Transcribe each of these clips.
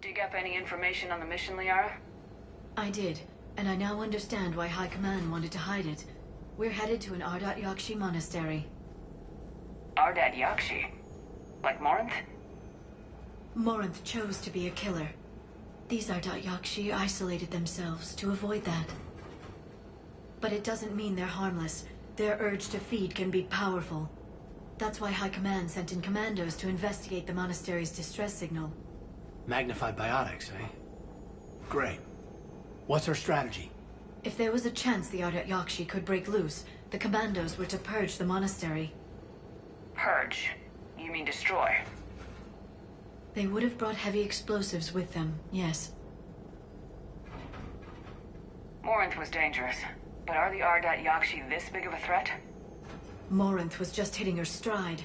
Dig up any information on the mission, Liara? I did, and I now understand why High Command wanted to hide it. We're headed to an Ardat Yakshi monastery. Ardat Yakshi? Like Morinth? Morinth chose to be a killer. These Ardat Yakshi isolated themselves to avoid that. But it doesn't mean they're harmless. Their urge to feed can be powerful. That's why High Command sent in commandos to investigate the monastery's distress signal. Magnified biotics, eh? Great. What's our strategy? If there was a chance the Ardat Yakshi could break loose, the commandos were to purge the monastery. Purge? You mean destroy? They would have brought heavy explosives with them, yes. Morinth was dangerous, but are the Ardat Yakshi this big of a threat? Morinth was just hitting her stride.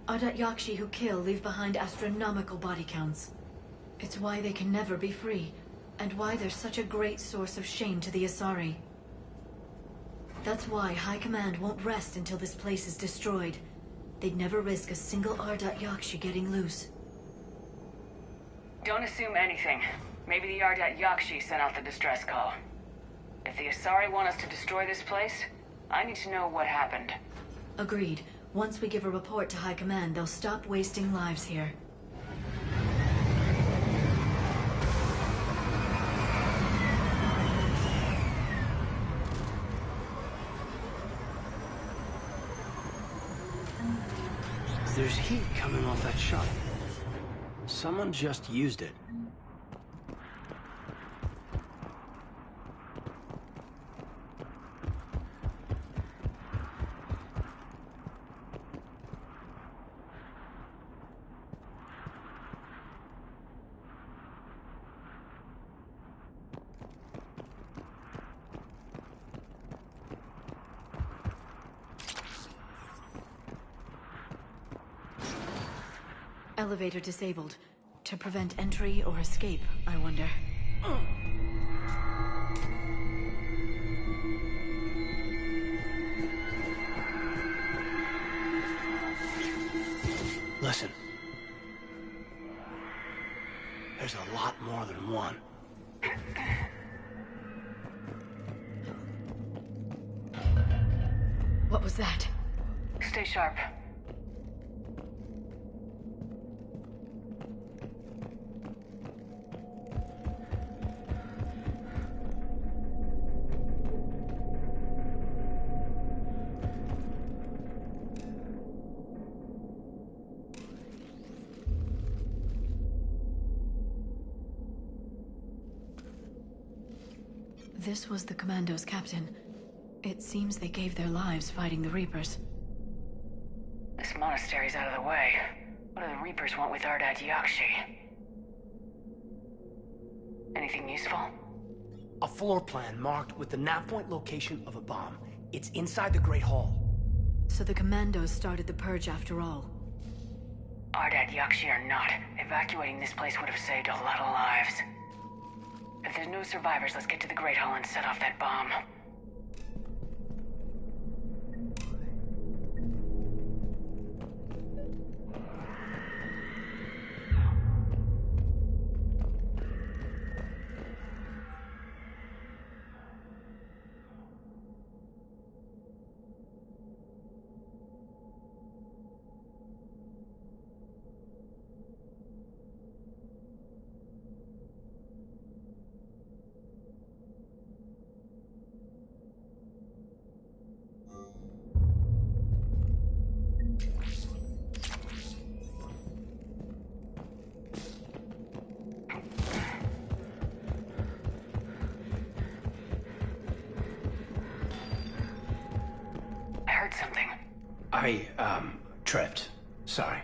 Ardat Yakshi who kill leave behind astronomical body counts. It's why they can never be free, and why they're such a great source of shame to the Asari. That's why High Command won't rest until this place is destroyed. They'd never risk a single Ardat Yakshi getting loose. Don't assume anything. Maybe the Ardat Yakshi sent out the distress call. If the Asari want us to destroy this place, I need to know what happened. Agreed. Once we give a report to High Command, they'll stop wasting lives here. There's heat coming off that shuttle. Someone just used it. Elevator disabled. To prevent entry or escape, I wonder. Listen. There's a lot more than one. What was that? Stay sharp. This was the Commando's captain. It seems they gave their lives fighting the Reapers. This monastery's out of the way. What do the Reapers want with Ardat Yakshi? Anything useful? A floor plan marked with the nav point location of a bomb. It's inside the Great Hall. So the Commandos started the purge after all. Ardat Yakshi or not, evacuating this place would have saved a lot of lives. If there's no survivors, let's get to the Great Hall and set off that bomb. Something. I, tripped. Sorry.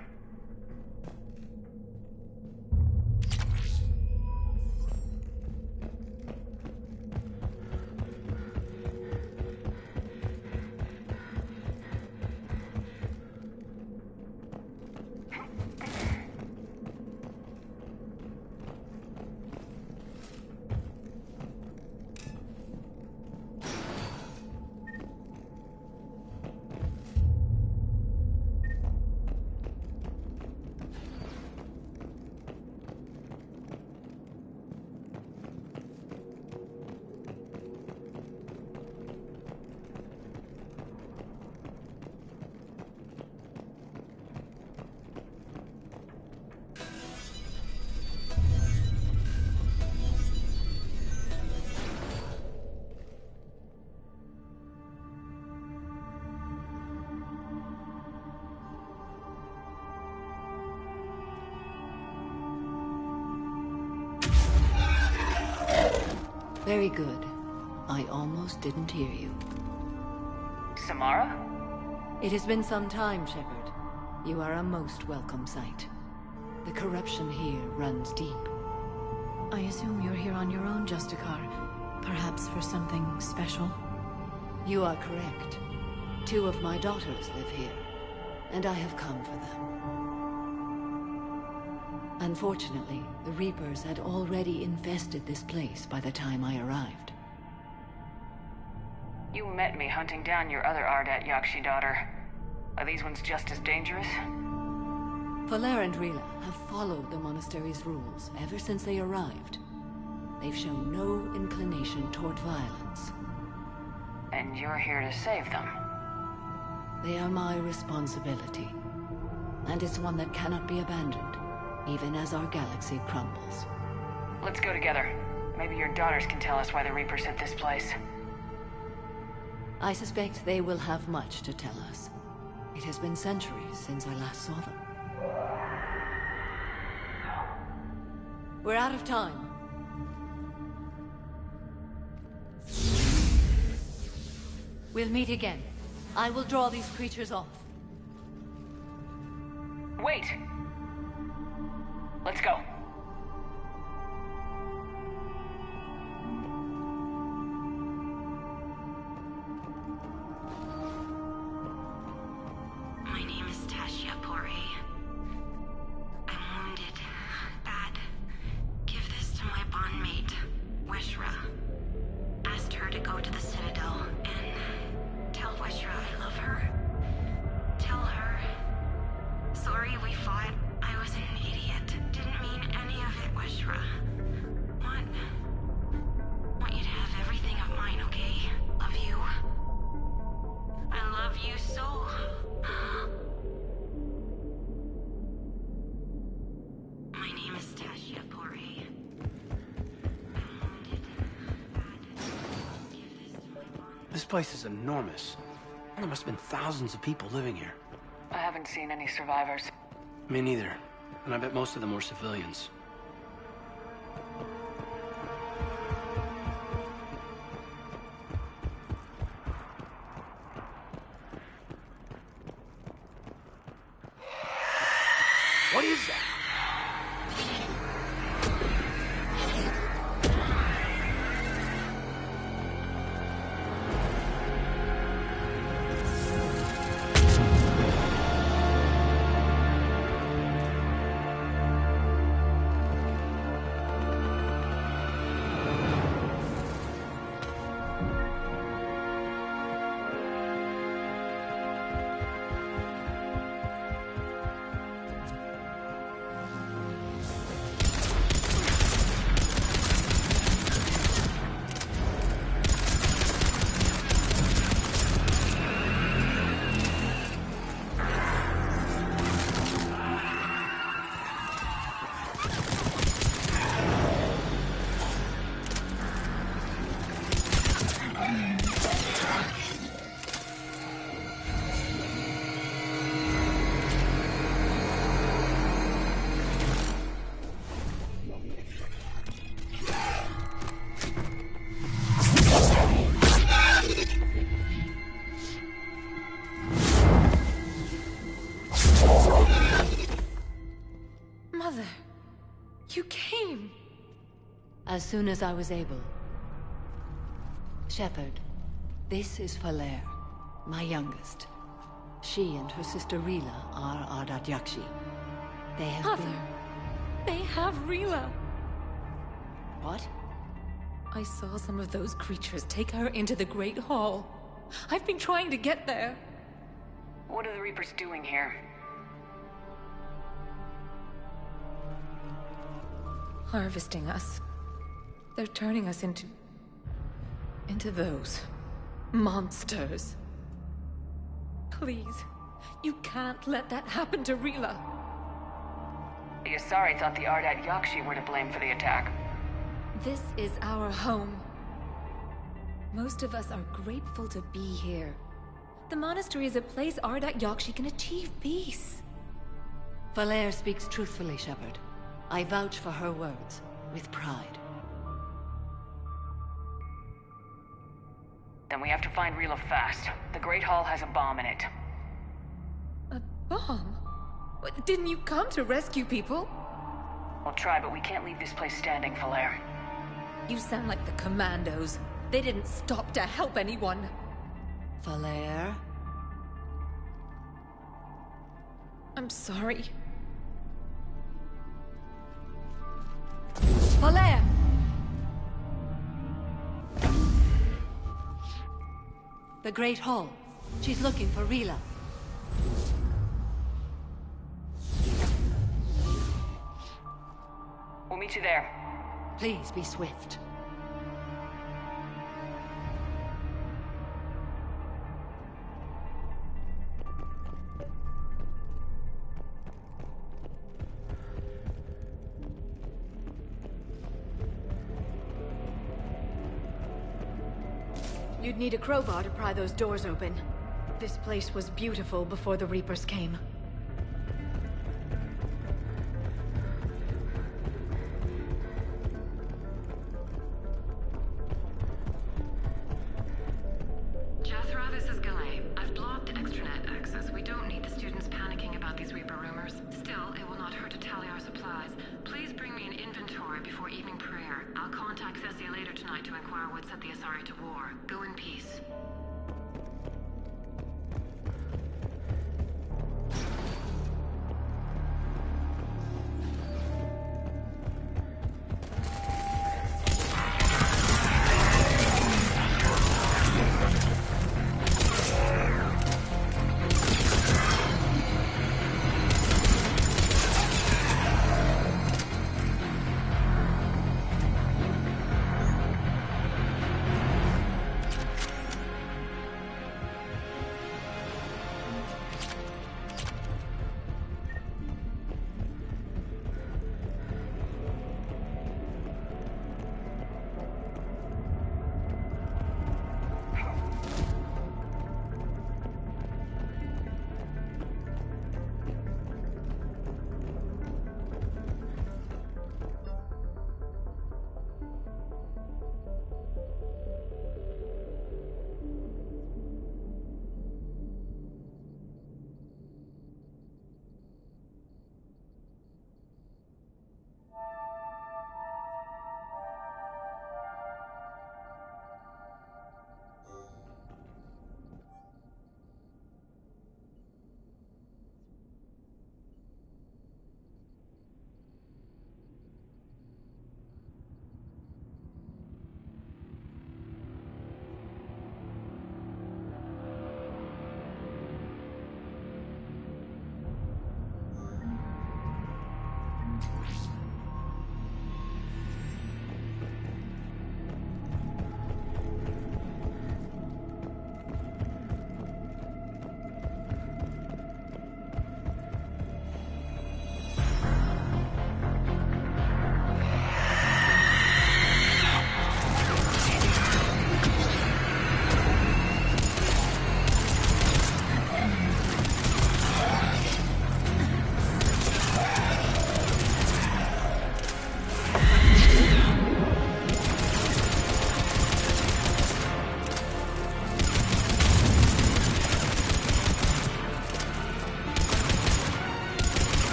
Very good. I almost didn't hear you. Samara? It has been some time, Shepard. You are a most welcome sight. The corruption here runs deep. I assume you're here on your own, Justicar. Perhaps for something special? You are correct. 2 of my daughters live here, and I have come for them. Unfortunately, the Reapers had already infested this place by the time I arrived. You met me hunting down your other Ardat Yakshi daughter. Are these ones just as dangerous? Falere and Rila have followed the monastery's rules ever since they arrived. They've shown no inclination toward violence. And you're here to save them? They are my responsibility. And it's one that cannot be abandoned, even as our galaxy crumbles. Let's go together. Maybe your daughters can tell us why the Reapers hit this place. I suspect they will have much to tell us. It has been centuries since I last saw them. We're out of time. We'll meet again. I will draw these creatures off. Wait! Let's go. My name is Tasha Pori. I'm wounded. Bad. Give this to my bondmate, Weshra. Asked her to go to the Citadel and tell Weshra I love her. Tell her. Sorry we fought. I was an idiot. Didn't mean any of it, Weshra. Want you to have everything of mine, okay? Love you. I love you so. My name is Tasha Pori. I'm wounded. Bad. Give this to my bond. This place is enormous. There must have been thousands of people living here. I haven't seen any survivors. Me neither. And I bet most of them were civilians. Mother, you came. As soon as I was able. Shepard, this is Falere, my youngest. She and her sister Rila are Ardat Yakshi. They have Mother, they have Rila. What? I saw some of those creatures take her into the Great Hall. I've been trying to get there. What are the Reapers doing here? Harvesting us. They're turning us into those monsters. Please, you can't let that happen to Rila. The Asari thought the Ardat Yakshi were to blame for the attack. This is our home. Most of us are grateful to be here. The monastery is a place Ardat Yakshi can achieve peace. Falere speaks truthfully, Shepard. I vouch for her words, with pride. Then we have to find Rila fast. The Great Hall has a bomb in it. A bomb? What, didn't you come to rescue people? We'll try, but we can't leave this place standing, Falere. You sound like the Commandos. They didn't stop to help anyone. Falere? I'm sorry. Falere! The Great Hall. She's looking for Rila. We'll meet you there. Please be swift. You'd need a crowbar to pry those doors open. This place was beautiful before the Reapers came. Jethro, this is Galay. I've blocked extranet access. We don't need the students panicking about these Reaper rumors. Still, it will not hurt to tally our supplies. Please bring me an inventory before evening prayer. I'll contact Cessia later tonight to inquire what set the Asari to war. Go in peace.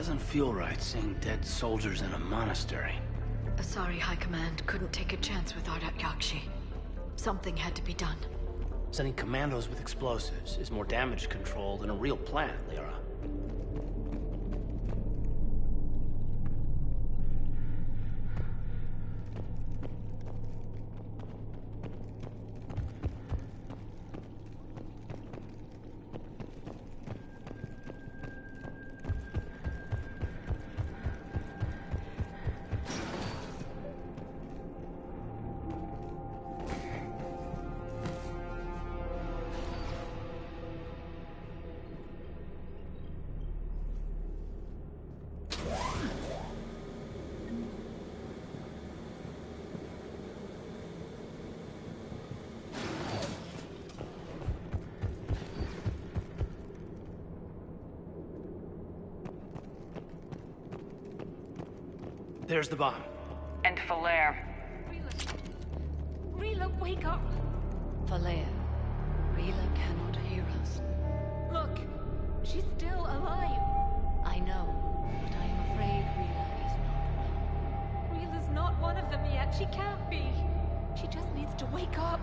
Doesn't feel right seeing dead soldiers in a monastery. Asari High Command couldn't take a chance with Ardat Yakshi. Something had to be done. Sending commandos with explosives is more damage control than a real plan, Lyra. There's the bomb. And Falere. Rila, wake up! Falere, Rila cannot hear us. Look, she's still alive. I know, but I am afraid Rila is not well. Rila's not one of them yet. She can't be. She just needs to wake up.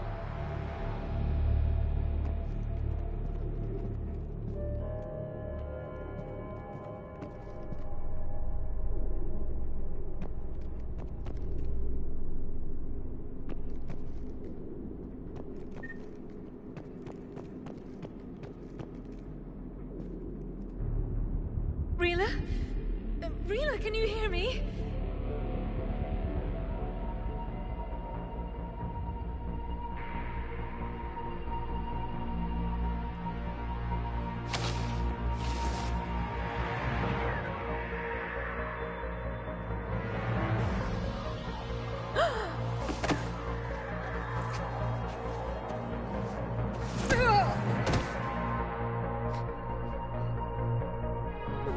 Rila? Rila, can you hear me?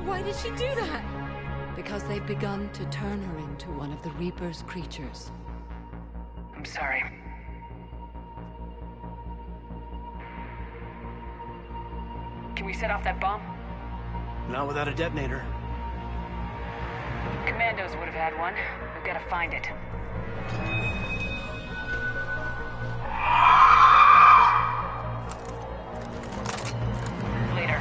Why did she do that? Because they've begun to turn her into one of the Reaper's creatures. I'm sorry. Can we set off that bomb? Not without a detonator. Commandos would have had one. We've got to find it. Later.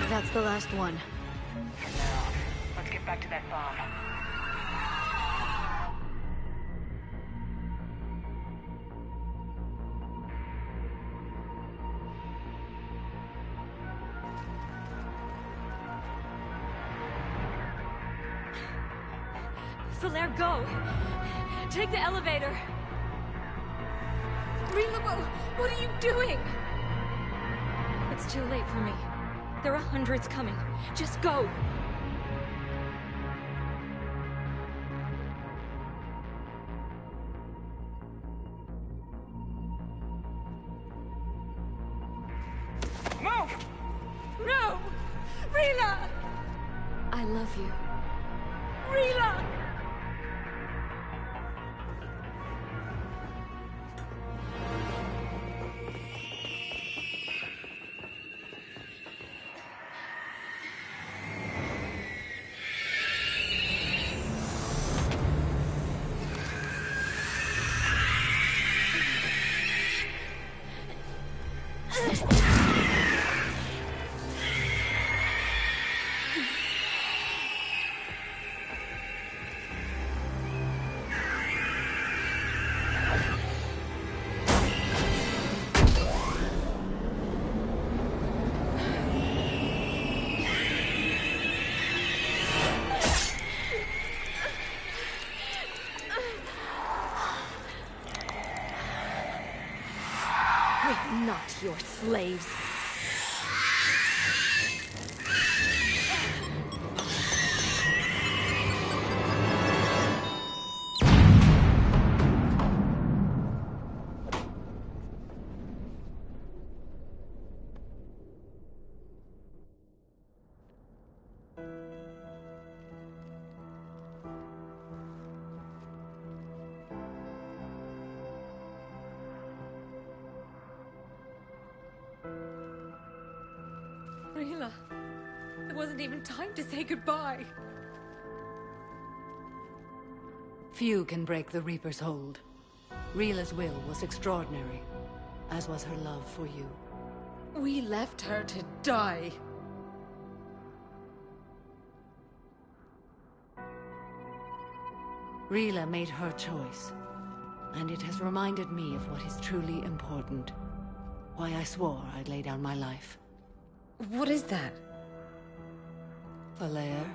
That's the last one. For now, let's get back to that bomb. Falere, go! Take the elevator! Rila, what are you doing? It's too late for me. There are hundreds coming. Just go! Move! No! Rila! I love you. Rila! your slaves. Rila, there wasn't even time to say goodbye. Few can break the Reaper's hold. Rila's will was extraordinary, as was her love for you. We left her to die. Rila made her choice, and it has reminded me of what is truly important. Why I swore I'd lay down my life. What is that? Falere,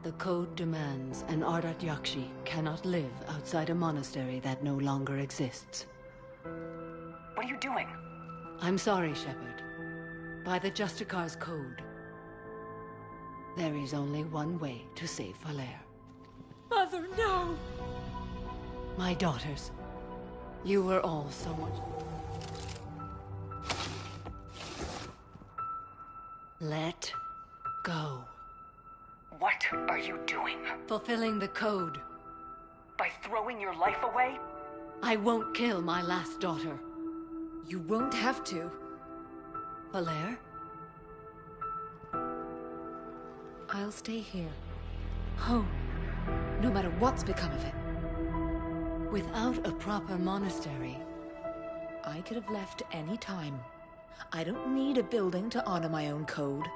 the code demands an Ardat Yakshi cannot live outside a monastery that no longer exists. What are you doing? I'm sorry, Shepard. By the Justicar's code, there is only one way to save Falere. Mother, no! My daughters, you were all so much... Let go. What are you doing? Fulfilling the code. By throwing your life away? I won't kill my last daughter. You won't have to. Falere? I'll stay here. Home. No matter what's become of it. Without a proper monastery... I could have left any time. I don't need a building to honor my own code.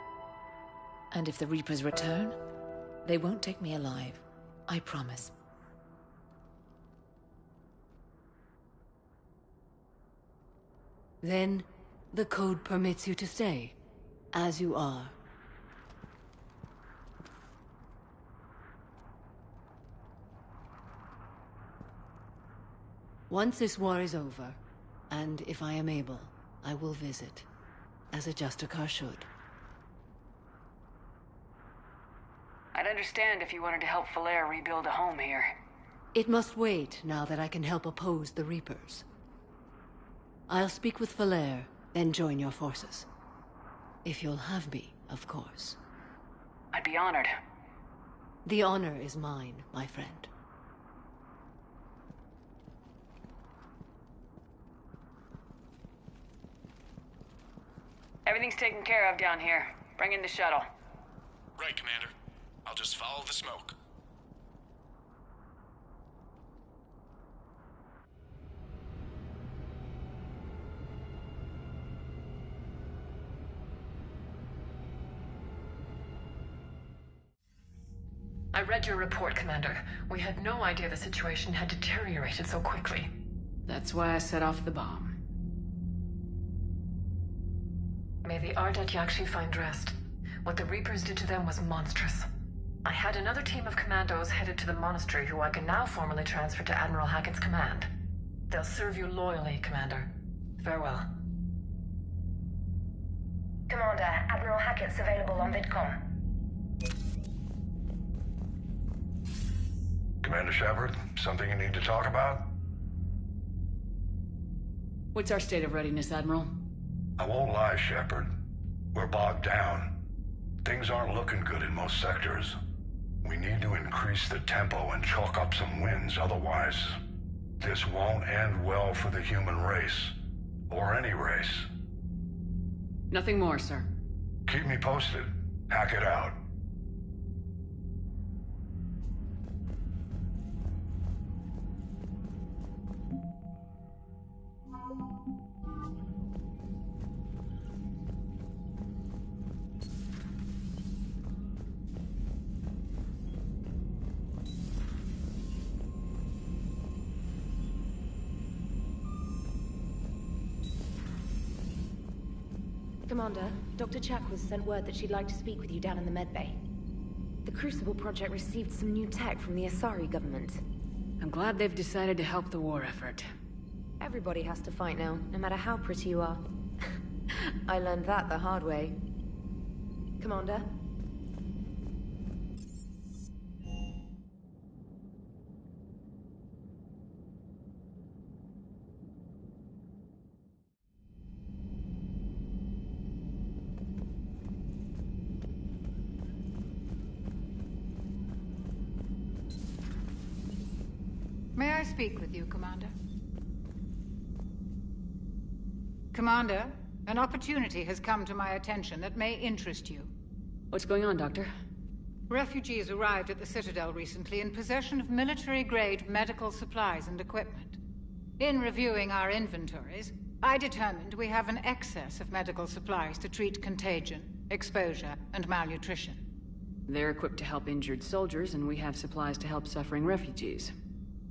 And if the Reapers return, they won't take me alive. I promise. Then, the code permits you to stay, as you are. Once this war is over, and if I am able, I will visit, as a Justicar should. I'd understand if you wanted to help Falere rebuild a home here. It must wait now that I can help oppose the Reapers. I'll speak with Falere, then join your forces. If you'll have me, of course. I'd be honored. The honor is mine, my friend. Everything's taken care of down here. Bring in the shuttle. Right, Commander. I'll just follow the smoke. I read your report, Commander. We had no idea the situation had deteriorated so quickly. That's why I set off the bomb. May the Ardat Yakshi find rest. What the Reapers did to them was monstrous. I had another team of commandos headed to the monastery who I can now formally transfer to Admiral Hackett's command. They'll serve you loyally, Commander. Farewell. Commander, Admiral Hackett's available on VidCom. Commander Shepard, something you need to talk about? What's our state of readiness, Admiral? I won't lie, Shepard. We're bogged down. Things aren't looking good in most sectors. We need to increase the tempo and chalk up some wins, otherwise this won't end well for the human race. Or any race. Nothing more, sir. Keep me posted. Hackett out. Commander, Dr. Chakwas sent word that she'd like to speak with you down in the medbay. The Crucible Project received some new tech from the Asari government. I'm glad they've decided to help the war effort. Everybody has to fight now, no matter how pretty you are. I learned that the hard way. Commander? May I speak with you, Commander? Commander, an opportunity has come to my attention that may interest you. What's going on, Doctor? Refugees arrived at the Citadel recently in possession of military-grade medical supplies and equipment. In reviewing our inventories, I determined we have an excess of medical supplies to treat contagion, exposure, and malnutrition. They're equipped to help injured soldiers, and we have supplies to help suffering refugees.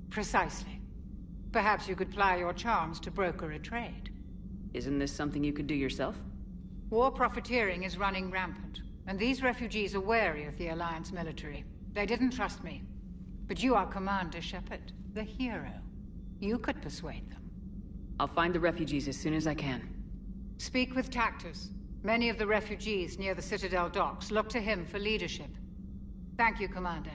Precisely. Perhaps you could ply your charms to broker a trade. Isn't this something you could do yourself? War profiteering is running rampant, and these refugees are wary of the Alliance military. They didn't trust me. But you are Commander Shepard, the hero. You could persuade them. I'll find the refugees as soon as I can. Speak with Tactus. Many of the refugees near the Citadel docks look to him for leadership. Thank you, Commander.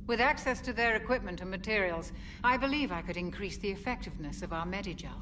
With access to their equipment and materials, I believe I could increase the effectiveness of our Medigel.